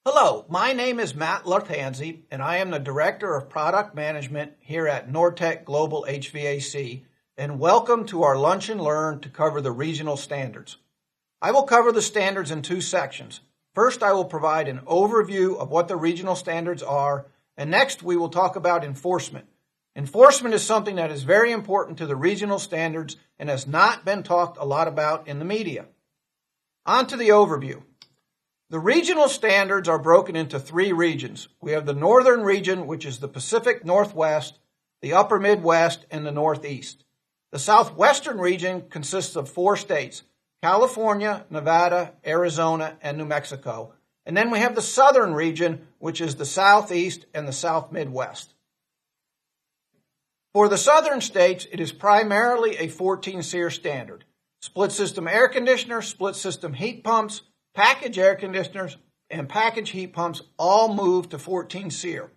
Hello, my name is Matt Lathanzi, and I am the Director of Product Management here at Nortec Global HVAC, and welcome to our Lunch and Learn to cover the regional standards. I will cover the standards in two sections. First, I will provide an overview of what the regional standards are, and next we will talk about enforcement. Enforcement is something that is very important to the regional standards and has not been talked a lot about in the media. On to the overview. The regional standards are broken into three regions. We have the Northern region, which is the Pacific Northwest, the Upper Midwest, and the Northeast. The Southwestern region consists of 4 states, California, Nevada, Arizona, and New Mexico. And then we have the Southern region, which is the Southeast and the South Midwest. For the Southern states, it is primarily a 14 SEER standard. Split system air conditioners, split system heat pumps, package air conditioners, and package heat pumps all move to 14 SEER.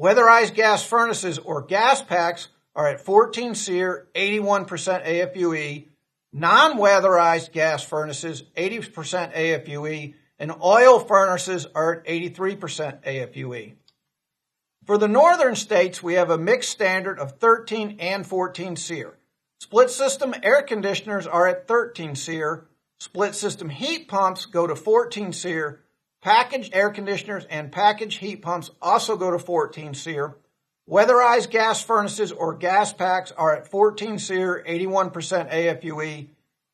Weatherized gas furnaces or gas packs are at 14 SEER, 81% AFUE. Non-weatherized gas furnaces, 80% AFUE, and oil furnaces are at 83% AFUE. For the northern states, we have a mixed standard of 13 and 14 SEER. Split system air conditioners are at 13 SEER. Split system heat pumps go to 14 SEER. Packaged air conditioners and packaged heat pumps also go to 14 SEER. Weatherized gas furnaces or gas packs are at 14 SEER, 81% AFUE.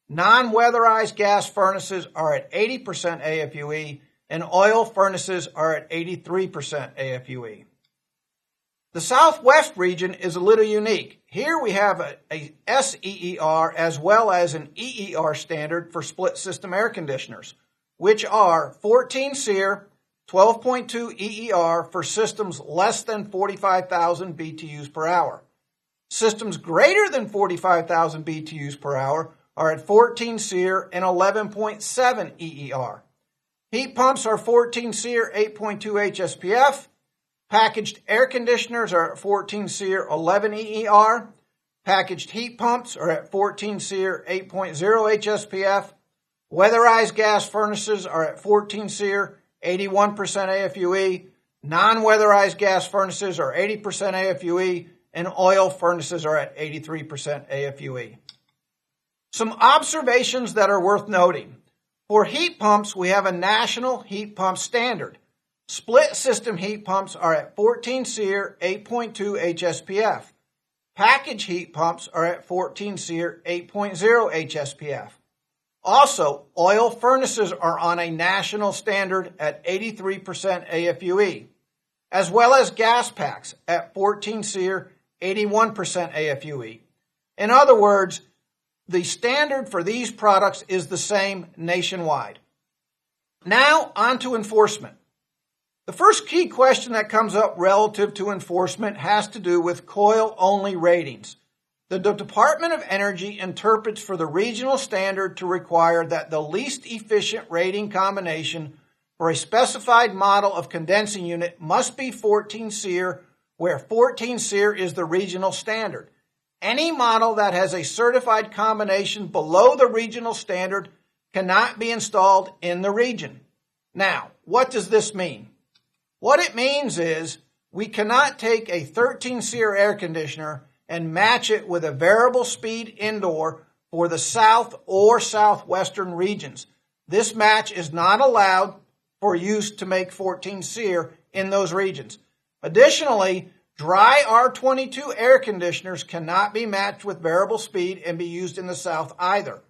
Non-weatherized gas furnaces are at 80% AFUE, and oil furnaces are at 83% AFUE. The Southwest region is a little unique. Here we have a SEER as well as an EER standard for split system air conditioners, which are 14 SEER, 12.2 EER for systems less than 45,000 BTUs per hour. Systems greater than 45,000 BTUs per hour are at 14 SEER and 11.7 EER. Heat pumps are 14 SEER, 8.2 HSPF. Packaged air conditioners are at 14 SEER, 11 EER. Packaged heat pumps are at 14 SEER, 8.0 HSPF. Weatherized gas furnaces are at 14 SEER, 81% AFUE. Non-weatherized gas furnaces are 80% AFUE, and oil furnaces are at 83% AFUE. Some observations that are worth noting. For heat pumps, we have a national heat pump standard. Split system heat pumps are at 14 SEER, 8.2 HSPF. Package heat pumps are at 14 SEER, 8.0 HSPF. Also, oil furnaces are on a national standard at 83% AFUE, as well as gas packs at 14 SEER, 81% AFUE. In other words, the standard for these products is the same nationwide. Now, on to enforcement. The first key question that comes up relative to enforcement has to do with coil-only ratings. The Department of Energy interprets for the regional standard to require that the least efficient rating combination for a specified model of condensing unit must be 14 SEER, where 14 SEER is the regional standard. Any model that has a certified combination below the regional standard cannot be installed in the region. Now, what does this mean? What it means is we cannot take a 13 SEER air conditioner and match it with a variable speed indoor for the south or southwestern regions. This match is not allowed for use to make 14 SEER in those regions. Additionally, dry R22 air conditioners cannot be matched with variable speed and be used in the south either.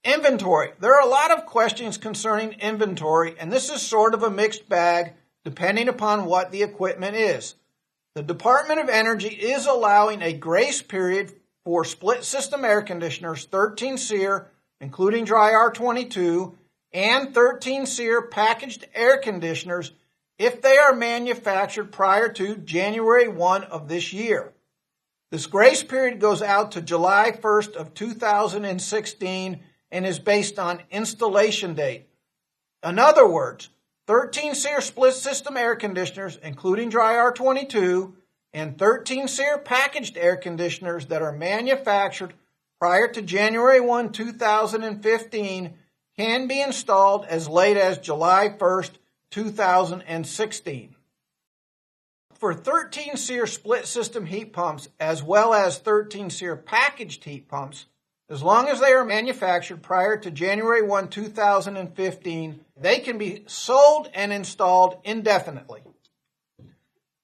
Inventory. There are a lot of questions concerning inventory, and this is sort of a mixed bag depending upon what the equipment is. The Department of Energy is allowing a grace period for split system air conditioners, 13 SEER, including dry R22, and 13 SEER packaged air conditioners if they are manufactured prior to January 1 of this year. This grace period goes out to July 1st of 2016 and is based on installation date. In other words, 13 SEER split system air conditioners, including dry R22, and 13 SEER packaged air conditioners that are manufactured prior to January 1, 2015 can be installed as late as July 1st, 2016. For 13 SEER split system heat pumps as well as 13 SEER packaged heat pumps, as long as they are manufactured prior to January 1, 2015, they can be sold and installed indefinitely.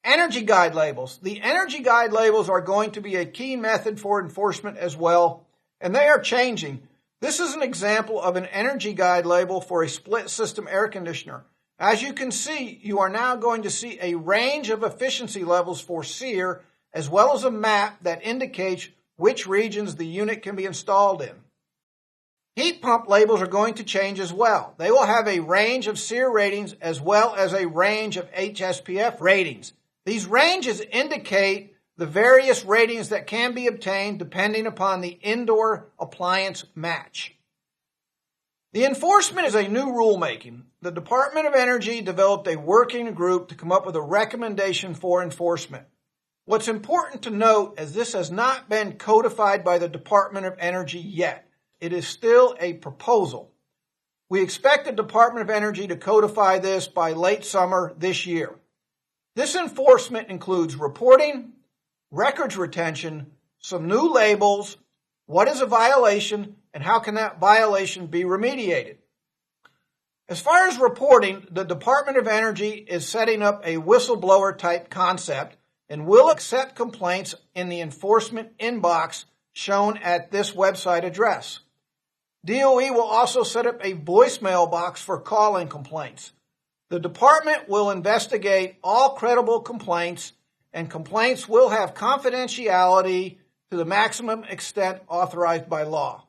Energy guide labels. The energy guide labels are going to be a key method for enforcement as well, and they are changing. This is an example of an energy guide label for a split system air conditioner. As you can see, you are now going to see a range of efficiency levels for SEER, as well as a map that indicates which regions the unit can be installed in. Heat pump labels are going to change as well. They will have a range of SEER ratings as well as a range of HSPF ratings. These ranges indicate the various ratings that can be obtained depending upon the indoor appliance match. The enforcement is a new rulemaking. The Department of Energy developed a working group to come up with a recommendation for enforcement. What's important to note is this has not been codified by the Department of Energy yet. It is still a proposal. We expect the Department of Energy to codify this by late summer this year. This enforcement includes reporting, records retention, some new labels, what is a violation, and how can that violation be remediated. As far as reporting, the Department of Energy is setting up a whistleblower type concept and will accept complaints in the enforcement inbox shown at this website address. DOE will also set up a voicemail box for calling complaints. The department will investigate all credible complaints, and complaints will have confidentiality to the maximum extent authorized by law.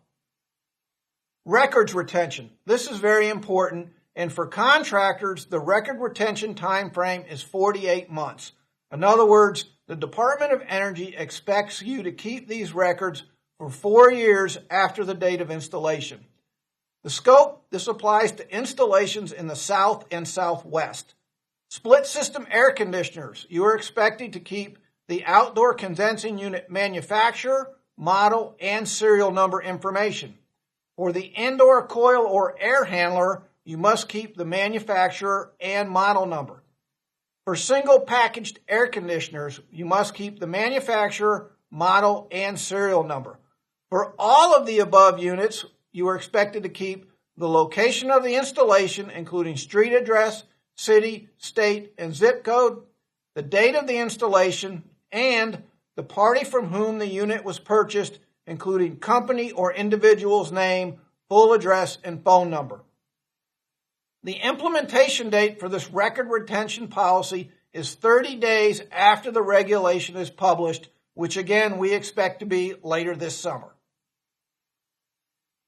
Records retention. This is very important, and for contractors, the record retention time frame is 48 months. In other words, the Department of Energy expects you to keep these records for 4 years after the date of installation. The scope, this applies to installations in the South and Southwest. Split system air conditioners, you are expected to keep the outdoor condensing unit manufacturer, model, and serial number information. For the indoor coil or air handler, you must keep the manufacturer and model number. For single packaged air conditioners, you must keep the manufacturer, model, and serial number. For all of the above units, you are expected to keep the location of the installation, including street address, city, state, and zip code, the date of the installation, and the party from whom the unit was purchased, including company or individual's name, full address, and phone number. The implementation date for this record retention policy is 30 days after the regulation is published, which again we expect to be later this summer.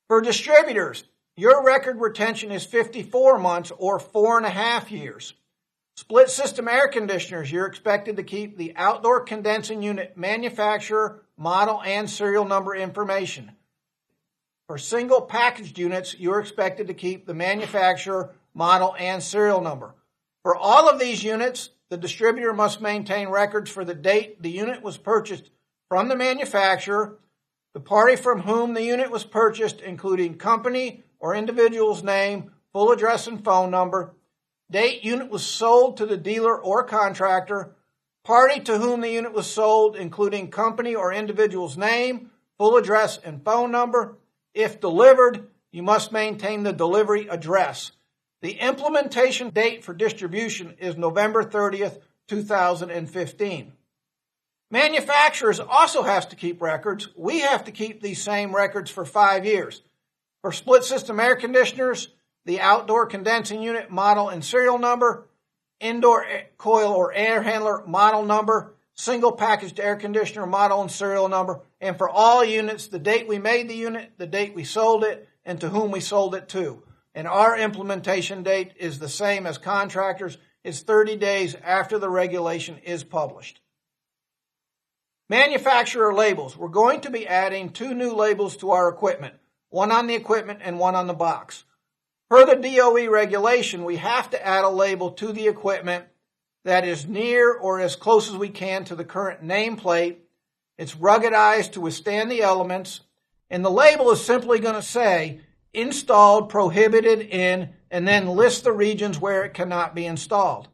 For distributors, your record retention is 54 months or 4.5 years. Split system air conditioners, you're expected to keep the outdoor condensing unit manufacturer, model, and serial number information. For single packaged units, you're expected to keep the manufacturer, model, and serial number. For all of these units, the distributor must maintain records for the date the unit was purchased from the manufacturer, the party from whom the unit was purchased, including company or individual's name, full address and phone number, date unit was sold to the dealer or contractor, party to whom the unit was sold, including company or individual's name, full address and phone number. If delivered, you must maintain the delivery address. The implementation date for distribution is November 30th, 2015. Manufacturers also have to keep records. We have to keep these same records for 5 years. For split system air conditioners, the outdoor condensing unit model and serial number, indoor coil or air handler model number, single packaged air conditioner model and serial number, and for all units, the date we made the unit, the date we sold it, and to whom we sold it to. And our implementation date is the same as contractors. It's 30 days after the regulation is published. Manufacturer labels. We're going to be adding 2 new labels to our equipment, one on the equipment and one on the box. Per the DOE regulation, we have to add a label to the equipment that is near or as close as we can to the current nameplate. It's ruggedized to withstand the elements, and the label is simply going to say, installed, prohibited in, and then list the regions where it cannot be installed.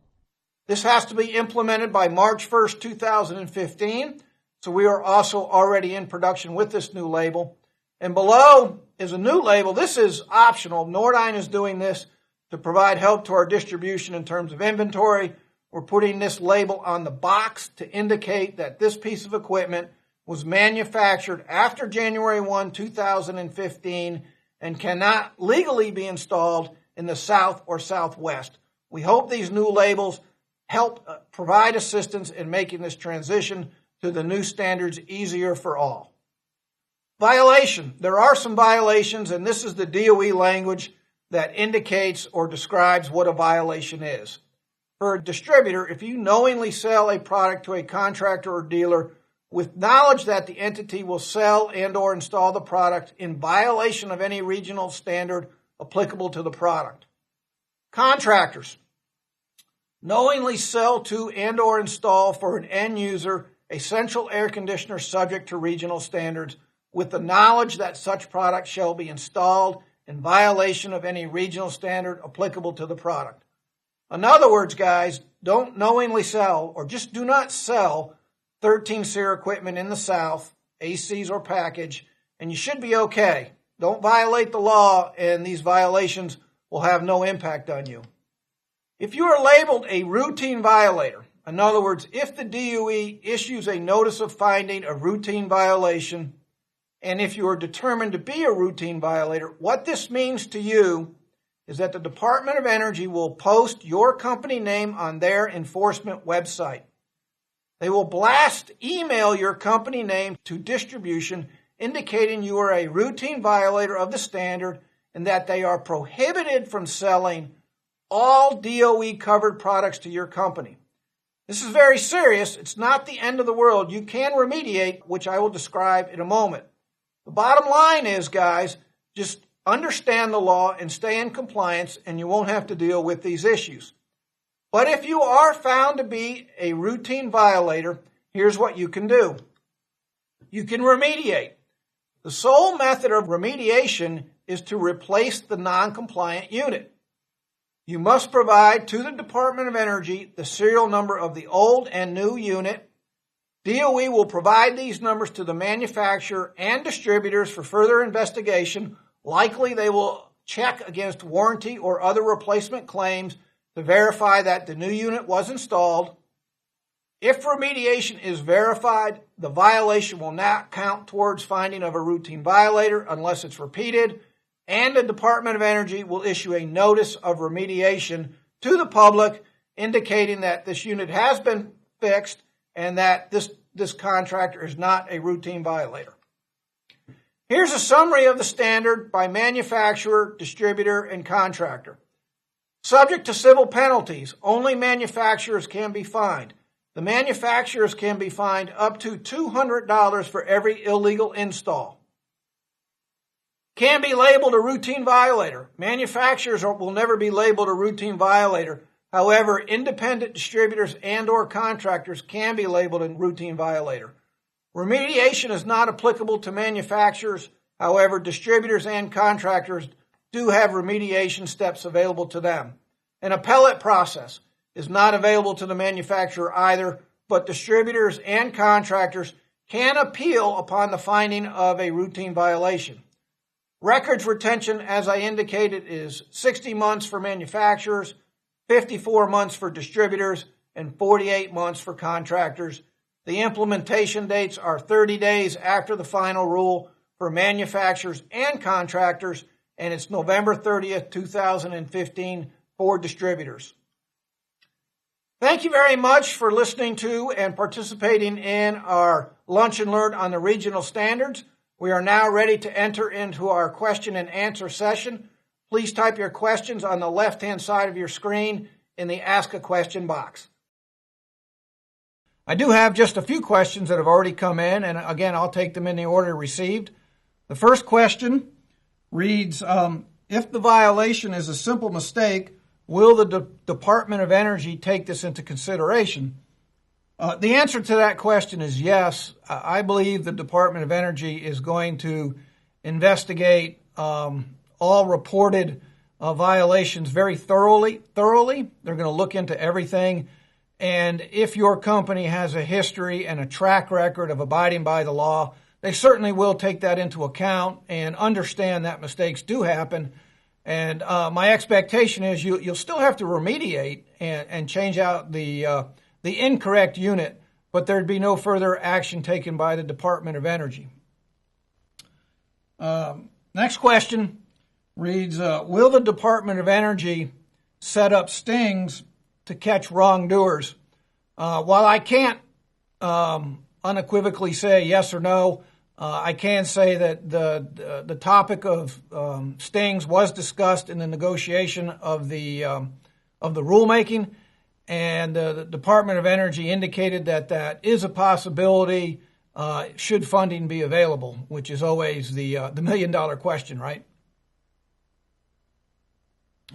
This has to be implemented by March 1st, 2015. So we are also already in production with this new label. And below is a new label. This is optional. Nordyne is doing this to provide help to our distribution in terms of inventory. We're putting this label on the box to indicate that this piece of equipment was manufactured after January 1, 2015 and cannot legally be installed in the South or Southwest. We hope these new labels help provide assistance in making this transition to the new standards easier for all. Violation. There are some violations, and this is the DOE language that indicates or describes what a violation is. For a distributor, if you knowingly sell a product to a contractor or dealer with knowledge that the entity will sell and or install the product in violation of any regional standard applicable to the product. Contractors. Knowingly sell to and or install for an end user a central air conditioner subject to regional standards with the knowledge that such product shall be installed in violation of any regional standard applicable to the product. In other words, guys, don't knowingly sell or just do not sell 13 SEER equipment in the South, ACs or package, and you should be okay. Don't violate the law, and these violations will have no impact on you. If you are labeled a routine violator, in other words, if the DOE issues a notice of finding a routine violation, and if you are determined to be a routine violator, what this means to you is that the Department of Energy will post your company name on their enforcement website. They will blast email your company name to distribution indicating you are a routine violator of the standard and that they are prohibited from selling all DOE covered products to your company. This is very serious. It's not the end of the world. You can remediate, which I will describe in a moment. The bottom line is, guys, just understand the law and stay in compliance and you won't have to deal with these issues. But if you are found to be a routine violator, here's what you can do. You can remediate. The sole method of remediation is to replace the non-compliant unit. You must provide to the Department of Energy the serial number of the old and new unit. DOE will provide these numbers to the manufacturer and distributors for further investigation. Likely they will check against warranty or other replacement claims to verify that the new unit was installed. If remediation is verified, the violation will not count towards finding of a routine violator unless it's repeated, and the Department of Energy will issue a notice of remediation to the public indicating that this unit has been fixed and that this contractor is not a routine violator. Here's a summary of the standard by manufacturer, distributor, and contractor. Subject to civil penalties, only manufacturers can be fined. The manufacturers can be fined up to $200 for every illegal install. Can be labeled a routine violator. Manufacturers will never be labeled a routine violator. However, independent distributors and or contractors can be labeled a routine violator. Remediation is not applicable to manufacturers. However, distributors and contractors do have remediation steps available to them. An appellate process is not available to the manufacturer either, but distributors and contractors can appeal upon the finding of a routine violation. Records retention, as I indicated, is 60 months for manufacturers, 54 months for distributors, and 48 months for contractors. The implementation dates are 30 days after the final rule for manufacturers and contractors, and it's November 30th, 2015 for distributors. Thank you very much for listening to and participating in our Lunch and Learn on the regional standards. We are now ready to enter into our question and answer session. Please type your questions on the left-hand side of your screen in the Ask a Question box. I do have just a few questions that have already come in, and again, I'll take them in the order received. The first question reads, if the violation is a simple mistake, will the Department of Energy take this into consideration? The answer to that question is yes. I believe the Department of Energy is going to investigate all reported violations very thoroughly. They're going to look into everything. And if your company has a history and a track record of abiding by the law, they certainly will take that into account and understand that mistakes do happen. And my expectation is you'll still have to remediate and change out the incorrect unit, but there'd be no further action taken by the Department of Energy. Next question reads, will the Department of Energy set up stings to catch wrongdoers? While I can't unequivocally say yes or no, I can say that the topic of stings was discussed in the negotiation of the rulemaking, and the Department of Energy indicated that is a possibility should funding be available, which is always the million-dollar question, right?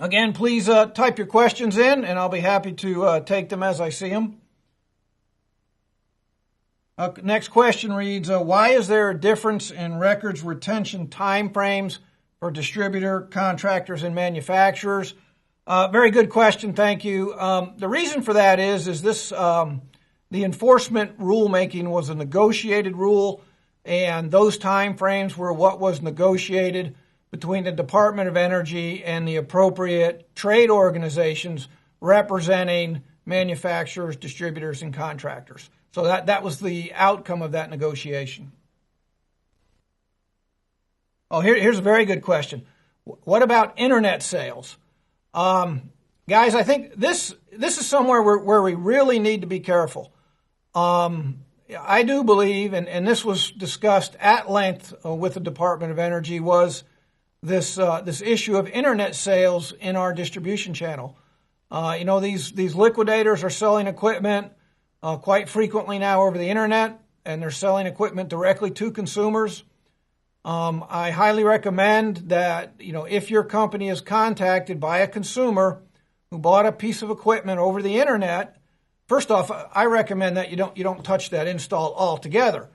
Again, please type your questions in, and I'll be happy to take them as I see them. Next question reads, why is there a difference in records retention timeframes for distributor, contractors, and manufacturers? Very good question, thank you. The reason for that is this, the enforcement rulemaking was a negotiated rule, and those timeframes were what was negotiated between the Department of Energy and the appropriate trade organizations representing manufacturers, distributors, and contractors. So that was the outcome of that negotiation. Oh, here's a very good question. What about internet sales? Guys, I think this is somewhere where we really need to be careful. I do believe, and this was discussed at length with the Department of Energy, was this issue of internet sales in our distribution channel. These liquidators are selling equipment quite frequently now over the internet, and they're selling equipment directly to consumers. I highly recommend that, if your company is contacted by a consumer who bought a piece of equipment over the internet, first off, I recommend that you don't touch that install altogether.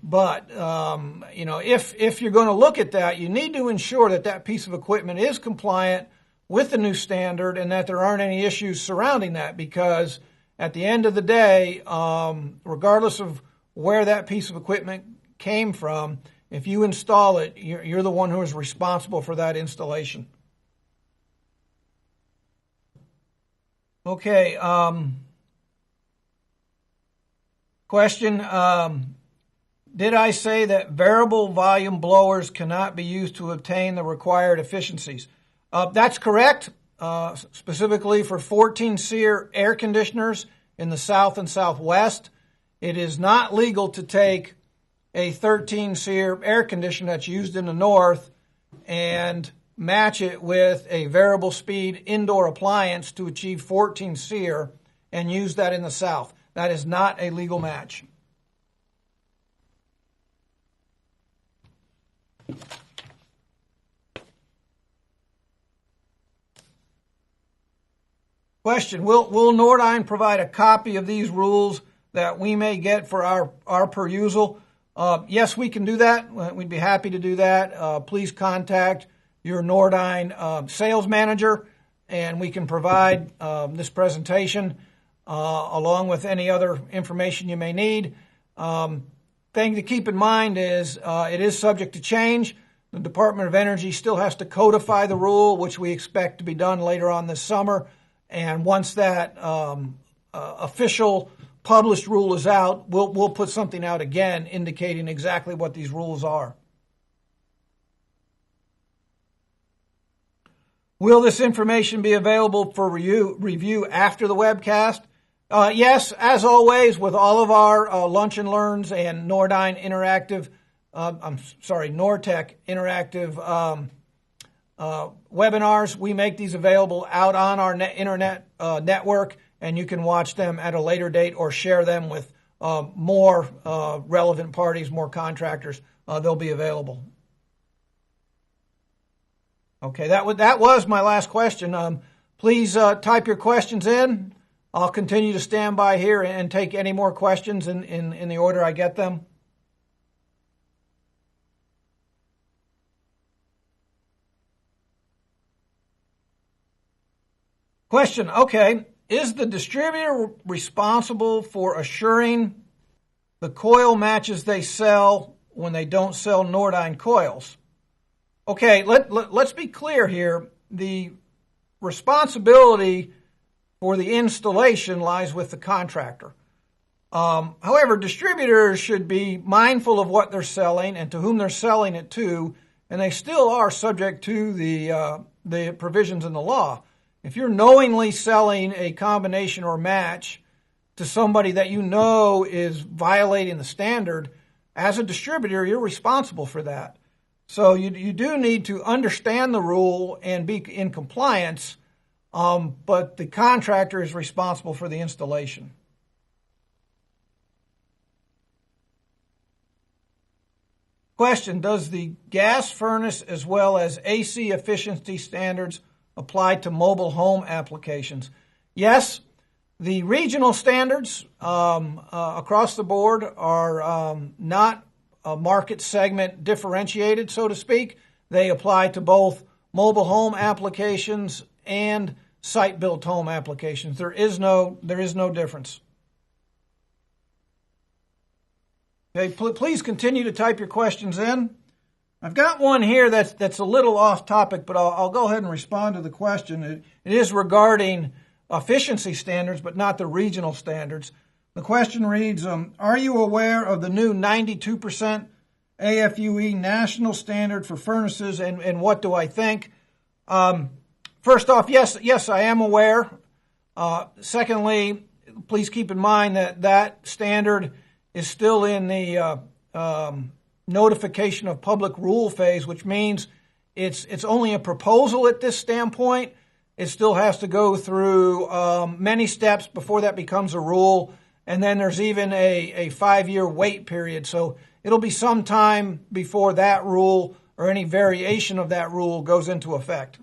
But if you're going to look at that, you need to ensure that piece of equipment is compliant with the new standard and that there aren't any issues surrounding that, because at the end of the day, regardless of where that piece of equipment came from, if you install it, you're the one who is responsible for that installation. Okay. Question. Did I say that variable volume blowers cannot be used to obtain the required efficiencies? That's correct. Specifically for 14 SEER air conditioners in the South and Southwest, it is not legal to take a 13 SEER air conditioner that's used in the North and match it with a variable speed indoor appliance to achieve 14 SEER and use that in the South. That is not a legal match. Question, will Nordyne provide a copy of these rules that we may get for our perusal? Yes, we can do that. We'd be happy to do that. Please contact your Nordyne sales manager, and we can provide this presentation along with any other information you may need. Thing to keep in mind is it is subject to change. The Department of Energy still has to codify the rule, which we expect to be done later on this summer. And once that official published rule is out, we'll put something out again indicating exactly what these rules are. Will this information be available for review after the webcast? Yes, as always, with all of our Lunch and Learns and Nordyne Interactive, Nortec Interactive webinars, we make these available out on our internet network, and you can watch them at a later date or share them with more relevant parties, more contractors. They'll be available. Okay, that was my last question. Please type your questions in. I'll continue to stand by here and take any more questions in the order I get them. Question, okay, is the distributor responsible for assuring the coil matches they sell when they don't sell Nordyne coils? Okay, let's be clear here. The responsibility for the installation lies with the contractor. However, distributors should be mindful of what they're selling and to whom they're selling it to, and they still are subject to the provisions in the law. If you're knowingly selling a combination or match to somebody that you know is violating the standard, as a distributor, you're responsible for that. So you do need to understand the rule and be in compliance, but the contractor is responsible for the installation. Question, does the gas furnace as well as AC efficiency standards apply to mobile home applications? Yes, the regional standards across the board are not market segment differentiated, so to speak. They apply to both mobile home applications and site-built home applications. There is no difference. Okay, please continue to type your questions in. I've got one here that's a little off topic, but I'll go ahead and respond to the question. It is regarding efficiency standards, but not the regional standards. The question reads, are you aware of the new 92% AFUE national standard for furnaces, and what do I think? First off, yes, I am aware. Secondly, please keep in mind that standard is still in the notification of public rule phase, which means it's only a proposal at this standpoint. It still has to go through many steps before that becomes a rule, and then there's even a 5-year wait period. So it'll be some time before that rule or any variation of that rule goes into effect.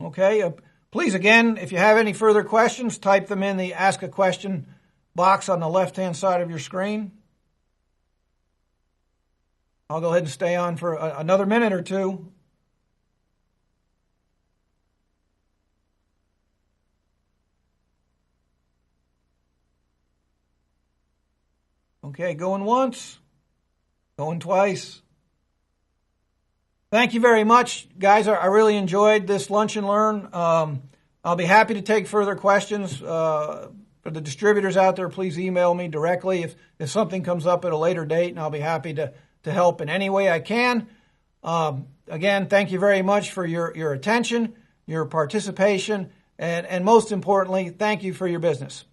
Okay. Please, again, if you have any further questions, type them in the Ask a Question box on the left-hand side of your screen. I'll go ahead and stay on for another minute or two. Okay, going once, going twice. Thank you very much, guys. I really enjoyed this Lunch and Learn. I'll be happy to take further questions. For the distributors out there, please email me directly if something comes up at a later date, and I'll be happy to help in any way I can. Again, thank you very much for your attention, your participation, and most importantly, thank you for your business.